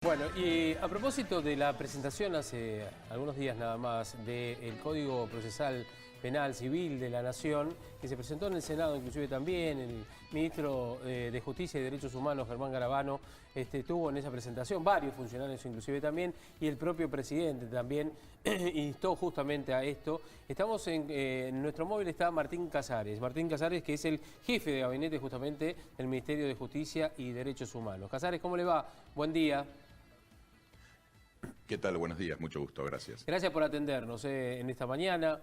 Bueno, y a propósito de la presentación hace algunos días nada más del Código Procesal Penal Civil de la Nación, que se presentó en el Senado inclusive también, el ministro de Justicia y Derechos Humanos, Germán Garabano, estuvo en esa presentación, varios funcionarios inclusive también, y el propio presidente también instó justamente a esto. Estamos en nuestro móvil está Martín Casares, que es el jefe de gabinete justamente del Ministerio de Justicia y Derechos Humanos. Casares, ¿cómo le va? Buen día. ¿Qué tal? Buenos días, mucho gusto, gracias. Gracias por atendernos en esta mañana.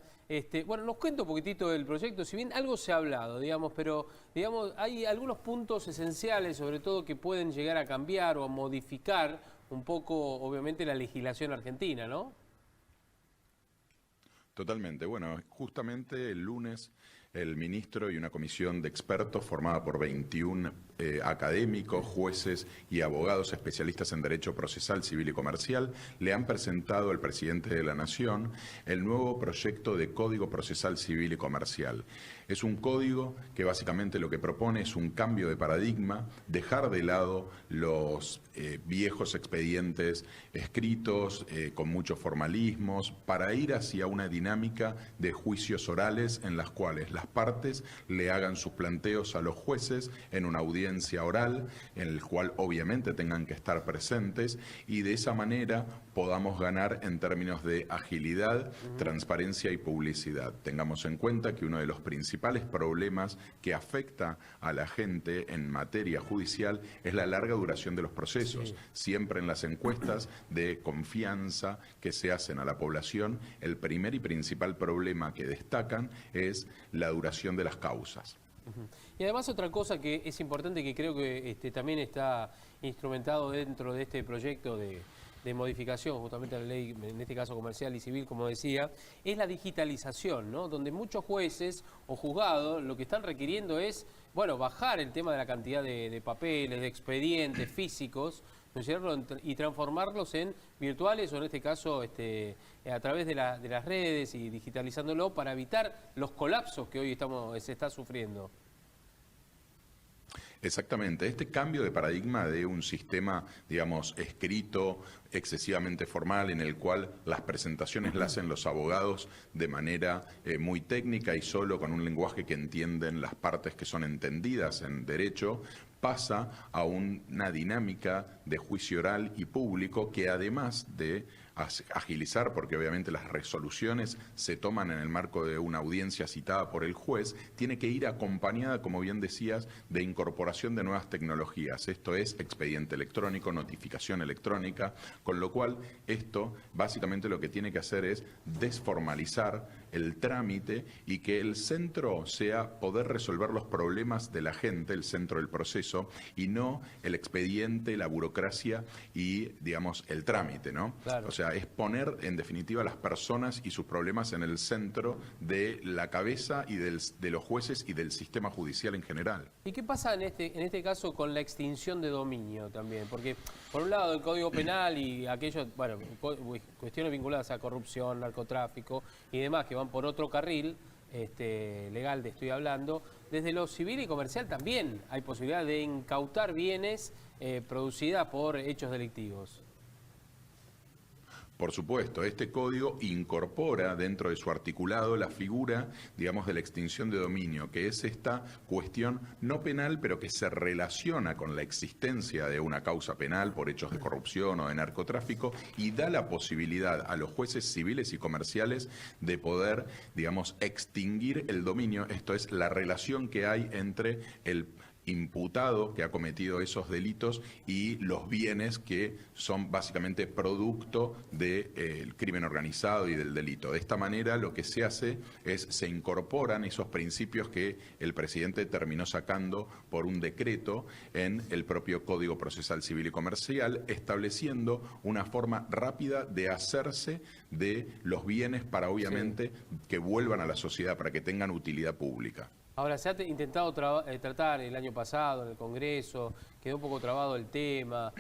Bueno, nos cuenta un poquitito del proyecto, si bien algo se ha hablado, digamos, pero digamos, hay algunos puntos esenciales, sobre todo, que pueden llegar a cambiar o a modificar un poco, obviamente, la legislación argentina, ¿no? Totalmente. Bueno, justamente el lunes el ministro y una comisión de expertos formada por 21 académicos, jueces y abogados especialistas en derecho procesal, civil y comercial le han presentado al presidente de la Nación el nuevo proyecto de Código Procesal Civil y Comercial. Es un código que básicamente lo que propone es un cambio de paradigma, dejar de lado los viejos expedientes escritos con muchos formalismos para ir hacia una dinámica de juicios orales en las cuales las partes le hagan sus planteos a los jueces en una audiencia oral, en el cual obviamente tengan que estar presentes, y de esa manera podamos ganar en términos de agilidad, transparencia y publicidad. Tengamos en cuenta que uno de los principales problemas que afecta a la gente en materia judicial es la larga duración de los procesos. Sí. Siempre en las encuestas de confianza que se hacen a la población, el primer y principal problema que destacan es la duración de las causas. Y además otra cosa que es importante, que creo que también está instrumentado dentro de este proyecto de modificación justamente a la ley, en este caso comercial y civil, como decía, es la digitalización, ¿no? Donde muchos jueces o juzgados lo que están requiriendo es, bueno, bajar el tema de la cantidad de papeles, de expedientes físicos, ¿no es cierto? Y transformarlos en virtuales o en este caso a través de las redes y digitalizándolo para evitar los colapsos que hoy se está sufriendo. Exactamente, este cambio de paradigma de un sistema, digamos, escrito, excesivamente formal, en el cual las presentaciones las hacen los abogados de manera muy técnica y solo con un lenguaje que entienden las partes que son entendidas en derecho, pasa a una dinámica de juicio oral y público que, además de agilizar, porque obviamente las resoluciones se toman en el marco de una audiencia citada por el juez, tiene que ir acompañada, como bien decías, de incorporación de nuevas tecnologías. Esto es expediente electrónico, notificación electrónica, con lo cual esto básicamente lo que tiene que hacer es desformalizar el trámite y que el centro sea poder resolver los problemas de la gente, el centro del proceso, y no el expediente, la burocracia y, digamos, el trámite, ¿no? Claro. O sea, es poner en definitiva a las personas y sus problemas en el centro de la cabeza y de los jueces y del sistema judicial en general. ¿Y qué pasa en este caso con la extinción de dominio también? Porque por un lado el Código Penal y aquellos, bueno, cuestiones vinculadas a corrupción, narcotráfico y demás que van por otro carril legal, estoy hablando, desde lo civil y comercial también hay posibilidad de incautar bienes producidas por hechos delictivos. Por supuesto, este código incorpora dentro de su articulado la figura, digamos, de la extinción de dominio, que es esta cuestión no penal, pero que se relaciona con la existencia de una causa penal por hechos de corrupción o de narcotráfico, y da la posibilidad a los jueces civiles y comerciales de poder, digamos, extinguir el dominio. Esto es la relación que hay entre el imputado que ha cometido esos delitos y los bienes que son básicamente producto del crimen organizado y del delito. De esta manera lo que se hace es se incorporan esos principios que el presidente terminó sacando por un decreto en el propio Código Procesal Civil y Comercial, estableciendo una forma rápida de hacerse de los bienes para obviamente que vuelvan a la sociedad, para que tengan utilidad pública. Ahora, se ha intentado tratar el año pasado en el Congreso, quedó un poco trabado el tema.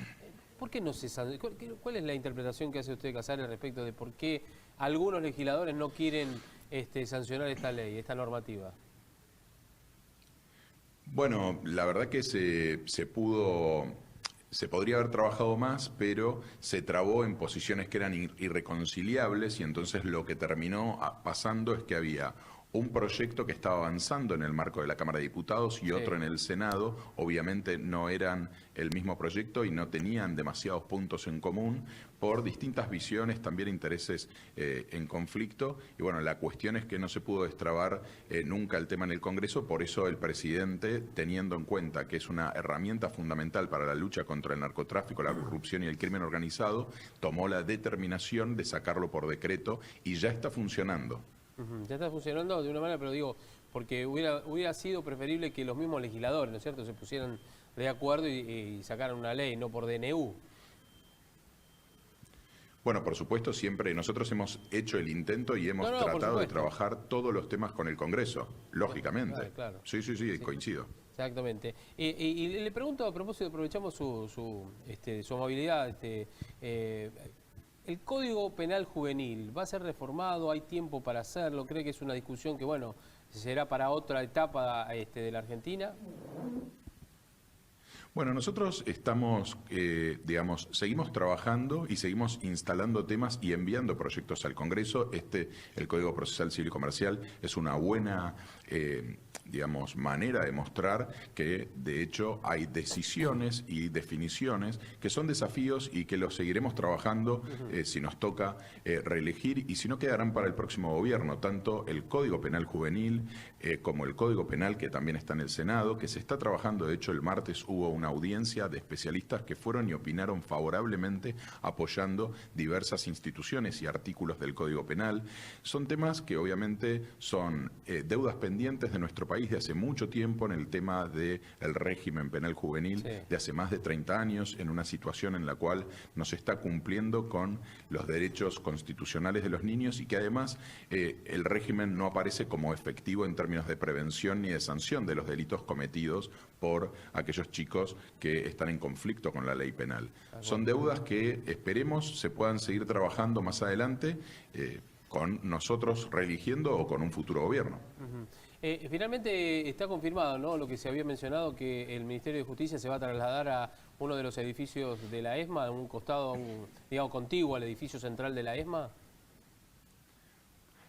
¿Por qué no se sabe? ¿Cuál es la interpretación que hace usted, Casares, respecto de por qué algunos legisladores no quieren sancionar esta ley, esta normativa? Bueno, la verdad que se pudo se podría haber trabajado más, pero se trabó en posiciones que eran irreconciliables y entonces lo que terminó pasando es que había un proyecto que estaba avanzando en el marco de la Cámara de Diputados y otro en el Senado. Obviamente no eran el mismo proyecto y no tenían demasiados puntos en común por distintas visiones, también intereses en conflicto. Y bueno, la cuestión es que no se pudo destrabar nunca el tema en el Congreso, por eso el presidente, teniendo en cuenta que es una herramienta fundamental para la lucha contra el narcotráfico, la corrupción y el crimen organizado, tomó la determinación de sacarlo por decreto y ya está funcionando. Ya está funcionando de una manera, pero digo, porque hubiera sido preferible que los mismos legisladores, ¿no es cierto?, se pusieran de acuerdo y sacaran una ley, no por DNU. Bueno, por supuesto, siempre nosotros hemos hecho el intento y hemos tratado de trabajar todos los temas con el Congreso, lógicamente. Claro. Sí, coincido. Exactamente. Y le pregunto, a propósito, aprovechamos su amabilidad, ¿el Código Penal Juvenil va a ser reformado? ¿Hay tiempo para hacerlo? ¿Cree que es una discusión que, bueno, será para otra etapa de la Argentina? Bueno, nosotros estamos, seguimos trabajando y seguimos instalando temas y enviando proyectos al Congreso. El Código Procesal Civil y Comercial es una buena, manera de mostrar que, de hecho, hay decisiones y definiciones que son desafíos y que los seguiremos trabajando si nos toca reelegir y si no quedarán para el próximo gobierno, tanto el Código Penal Juvenil como el Código Penal, que también está en el Senado, que se está trabajando. De hecho, el martes hubo una audiencia de especialistas que fueron y opinaron favorablemente apoyando diversas instituciones y artículos del Código Penal. Son temas que obviamente son deudas pendientes de nuestro país de hace mucho tiempo en el tema del régimen penal juvenil, de hace más de 30 años, en una situación en la cual no se está cumpliendo con los derechos constitucionales de los niños y que además el régimen no aparece como efectivo en términos de prevención ni de sanción de los delitos cometidos por aquellos chicos que están en conflicto con la ley penal. Son deudas que esperemos se puedan seguir trabajando más adelante con nosotros reeligiendo o con un futuro gobierno. Finalmente está confirmado, ¿no?, lo que se había mencionado, que el Ministerio de Justicia se va a trasladar a uno de los edificios de la ESMA, en un costado, digamos, contiguo al edificio central de la ESMA.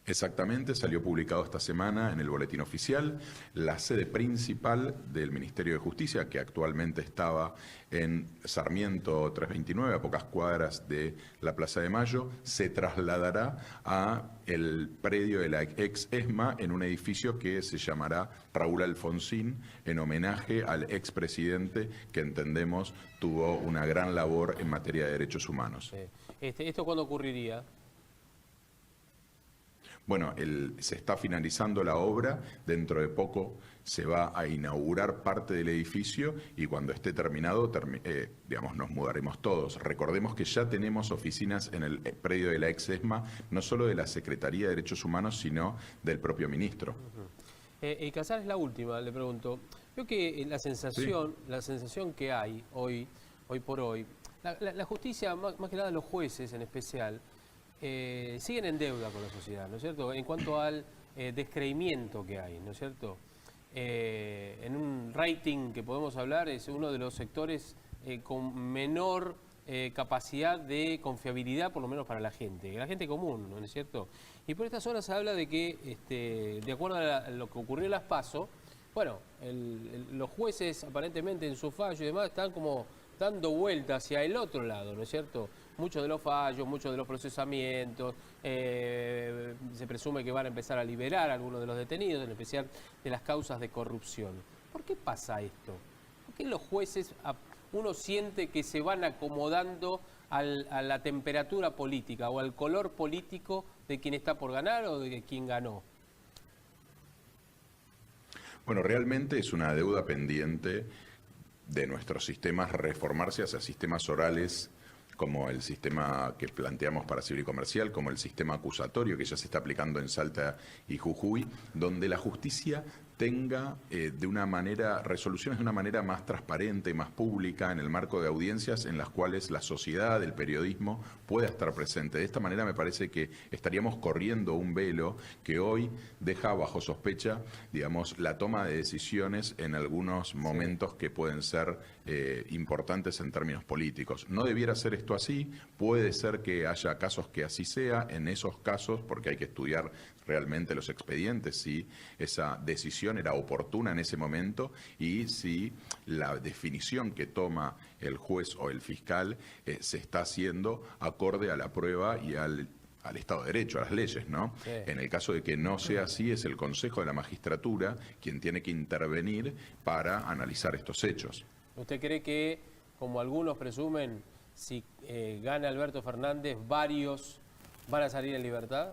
Exactamente, salió publicado esta semana en el Boletín Oficial. La sede principal del Ministerio de Justicia, que actualmente estaba en Sarmiento 329, a pocas cuadras de la Plaza de Mayo, se trasladará a el predio de la ex ESMA en un edificio que se llamará Raúl Alfonsín, en homenaje al expresidente que entendemos tuvo una gran labor en materia de derechos humanos. ¿Esto cuándo ocurriría? Bueno, se está finalizando la obra, dentro de poco se va a inaugurar parte del edificio y cuando esté terminado, nos mudaremos todos. Recordemos que ya tenemos oficinas en el predio de la ex ESMA, no solo de la Secretaría de Derechos Humanos, sino del propio ministro. Y Casares, la última, le pregunto. Creo que la sensación que hay hoy por hoy, la justicia, más que nada los jueces en especial, siguen en deuda con la sociedad, ¿no es cierto?, en cuanto al descreimiento que hay, ¿no es cierto? En un rating que podemos hablar, es uno de los sectores con menor capacidad de confiabilidad, por lo menos para la gente común, ¿no es cierto? Y por estas horas se habla de que, de acuerdo a lo que ocurrió en las PASO, bueno, los jueces aparentemente en su fallo y demás están como dando vuelta hacia el otro lado, ¿no es cierto? Muchos de los fallos, muchos de los procesamientos, se presume que van a empezar a liberar a algunos de los detenidos, en especial de las causas de corrupción. ¿Por qué pasa esto? ¿Por qué los jueces, uno siente que se van acomodando a la temperatura política o al color político de quien está por ganar o de quien ganó? Bueno, realmente es una deuda pendiente de nuestros sistemas reformarse hacia sistemas orales, como el sistema que planteamos para civil y comercial, como el sistema acusatorio que ya se está aplicando en Salta y Jujuy, donde la justicia tenga resoluciones de una manera más transparente, más pública, en el marco de audiencias en las cuales la sociedad, el periodismo, pueda estar presente. De esta manera me parece que estaríamos corriendo un velo que hoy deja bajo sospecha, la toma de decisiones en algunos momentos que pueden ser importantes en términos políticos. No debiera ser esto así, puede ser que haya casos que así sea, en esos casos, porque hay que estudiar realmente los expedientes, si esa decisión era oportuna en ese momento y si la definición que toma el juez o el fiscal se está haciendo acorde a la prueba y al Estado de Derecho, a las leyes, ¿no? Sí. En el caso de que no sea así, es el Consejo de la Magistratura quien tiene que intervenir para analizar estos hechos. ¿Usted cree que, como algunos presumen, si gana Alberto Fernández, varios van a salir en libertad?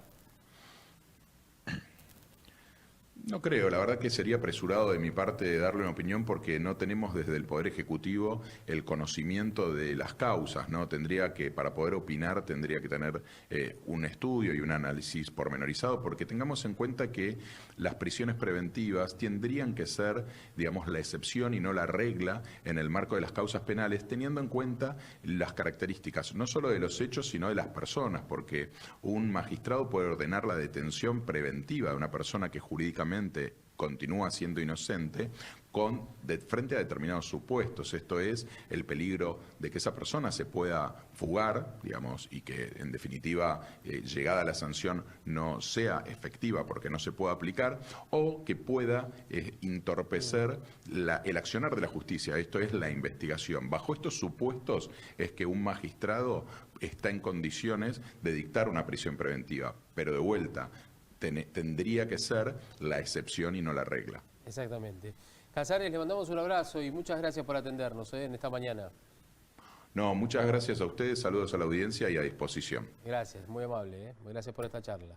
No creo, la verdad que sería apresurado de mi parte de darle una opinión porque no tenemos desde el Poder Ejecutivo el conocimiento de las causas, ¿no? Para poder opinar, tendría que tener un estudio y un análisis pormenorizado, porque tengamos en cuenta que las prisiones preventivas tendrían que ser, digamos, la excepción y no la regla en el marco de las causas penales, teniendo en cuenta las características, no solo de los hechos, sino de las personas, porque un magistrado puede ordenar la detención preventiva de una persona que jurídicamente continúa siendo inocente frente a determinados supuestos. Esto es el peligro de que esa persona se pueda fugar, digamos, y que en definitiva llegada a la sanción no sea efectiva porque no se pueda aplicar, o que pueda entorpecer el accionar de la justicia. Esto es la investigación. Bajo estos supuestos es que un magistrado está en condiciones de dictar una prisión preventiva, pero de vuelta tendría que ser la excepción y no la regla. Exactamente. Casares, le mandamos un abrazo y muchas gracias por atendernos en esta mañana. No, muchas gracias a ustedes, saludos a la audiencia y a disposición. Gracias, muy amable. Gracias por esta charla.